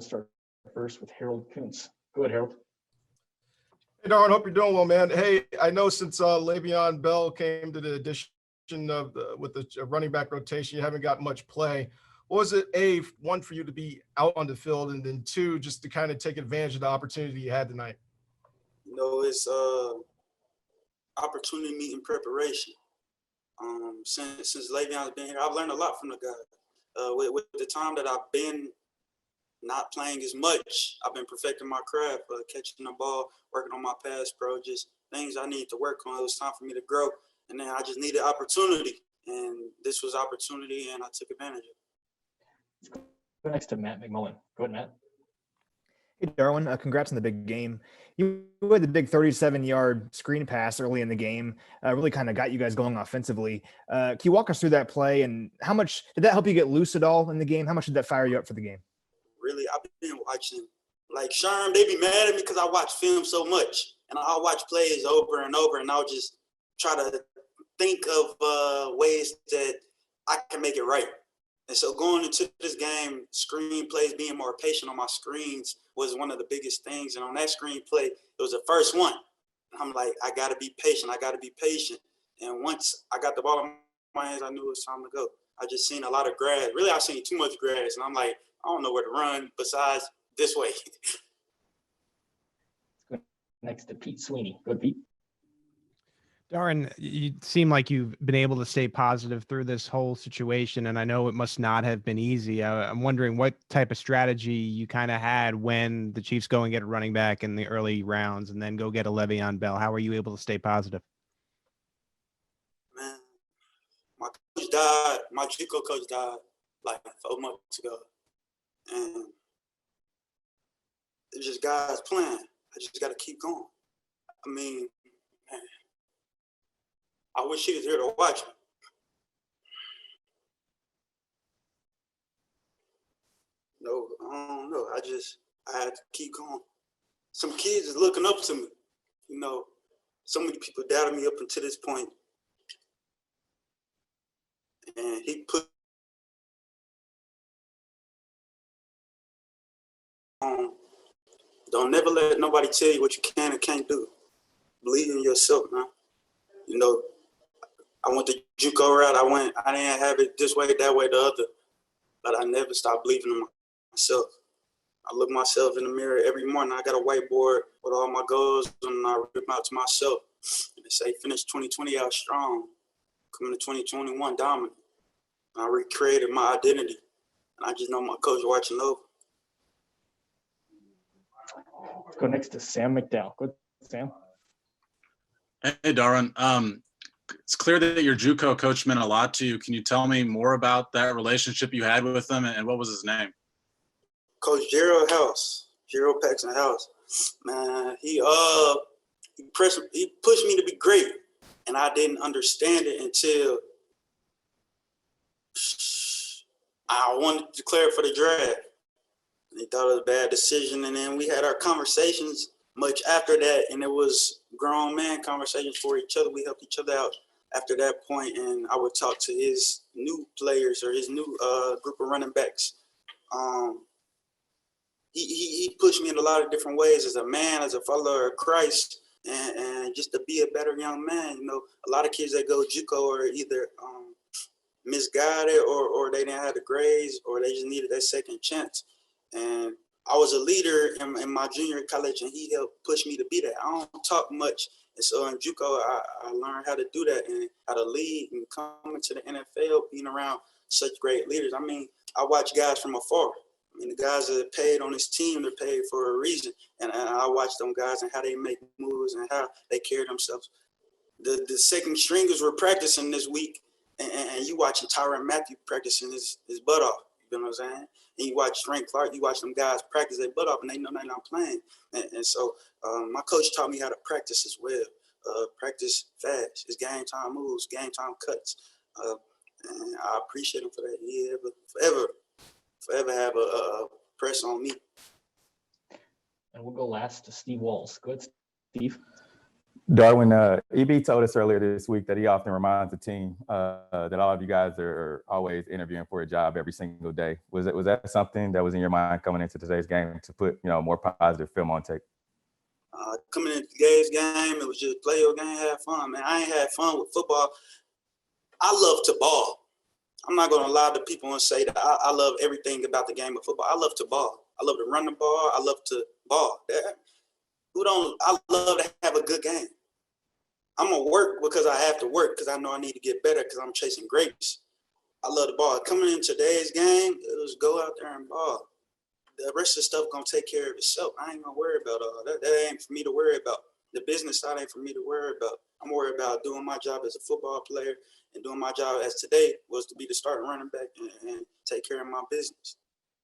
start first with Harold Kuntz. Go ahead, Harold. Hey, Darwin, hope you're doing well, man. Hey, I know since Le'Veon Bell came to the addition of with the running back rotation, you haven't got much play. What was it, A, one, for you to be out on the field, and then two, just to kind of take advantage of the opportunity you had tonight? It's opportunity meeting preparation. Since Le'Veon's been here, I've learned a lot from the guy. With the time that I've been not playing as much, I've been perfecting my craft, catching the ball, working on my pass pro, just things I need to work on. It was time for me to grow, and then I just needed opportunity, and this was opportunity, and I took advantage of it. Let's go next to Matt McMullen. Go ahead, Matt. Hey, Darwin, congrats on the big game. You had the big 37-yard screen pass early in the game, really kind of got you guys going offensively. Can you walk us through that play, and how much did that help you get loose at all in the game? How much did that fire you up for the game? Really, I've been watching, like Sherm, they be mad at me because I watch film so much, and I'll watch plays over and over, and I'll just try to think of ways that I can make it right. And so going into this game, screen plays, being more patient on my screens was one of the biggest things. And on that screen play, it was the first one. I'm like, I got to be patient. I got to be patient. And once I got the ball in my hands, I knew it was time to go. I just seen a lot of grass. Really, I seen too much grass. And I'm like, I don't know where to run besides this way. Next to Pete Sweeney. Go ahead, Pete. Darwin, you seem like you've been able to stay positive through this whole situation, and I know it must not have been easy. I'm wondering what type of strategy you kind of had when the Chiefs go and get a running back in the early rounds and then go get a Le'Veon Bell. How are you able to stay positive? Man, my coach died. My JUCO coach died like 4 months ago. And it's just God's plan. I just got to keep going. I mean, man, I wish he was here to watch me. No, I don't know. I had to keep going. Some kids is looking up to me. So many people doubted me up until this point. And he put on, don't never let nobody tell you what you can and can't do. Believe in yourself, man. I went the JUCO route. I didn't have it this way, that way, the other. But I never stopped believing in myself. I look myself in the mirror every morning. I got a whiteboard with all my goals, and I read them out to myself. And they say, finish 2020 out strong. Coming to 2021 dominant. And I recreated my identity. And I just know my coach watching over. Let's go next to Sam McDowell. Go ahead, Sam. Hey, Darwin. It's clear that your JUCO coach meant a lot to you. Can you tell me more about that relationship you had with him, and what was his name? Coach Gerald Paxton House. Man, he pushed me to be great, and I didn't understand it until I wanted to declare for the draft. And he thought it was a bad decision, and then we had our conversations much after that, and it was grown man conversations for each other. We helped each other out after that point, and I would talk to his new players or his new group of running backs. He pushed me in a lot of different ways as a man, as a follower of Christ, and just to be a better young man. A lot of kids that go JUCO are either misguided or they didn't have the grades or they just needed that second chance. And I was a leader in my junior college, and he helped push me to be that. I don't talk much. And so in JUCO, I learned how to do that and how to lead and coming to the NFL, being around such great leaders. I mean, I watch guys from afar. I mean, the guys that are paid on this team, they're paid for a reason. And I watch them guys and how they make moves and how they carry themselves. The second stringers were practicing this week, and you watching Tyrann Mathieu practicing his butt off. You know what I'm saying? And you watch Frank Clark, you watch them guys practice their butt off, and they know they're not playing. And so my coach taught me how to practice as well. Practice fast. It's game time moves, game time cuts. And I appreciate him for that. He forever have a press on me. And we'll go last to Steve Walls. Go ahead, Steve. Darwin, EB told us earlier this week that he often reminds the team that all of you guys are always interviewing for a job every single day. Was that something that was in your mind coming into today's game to put more positive film on tape? Coming into today's game, it was just play your game, have fun, man. I ain't had fun with football. I love to ball. I'm not going to lie to people and say that I love everything about the game of football. I love to ball. I love to run the ball. I love to ball. I love to have a good game. I'm going to work because I have to work because I know I need to get better because I'm chasing greatness. I love the ball. Coming in today's game, it was go out there and ball. The rest of the stuff going to take care of itself. I ain't going to worry about all that. That ain't for me to worry about. The business side ain't for me to worry about. I'm worried about doing my job as a football player and doing my job as today was to be the starting running back and take care of my business.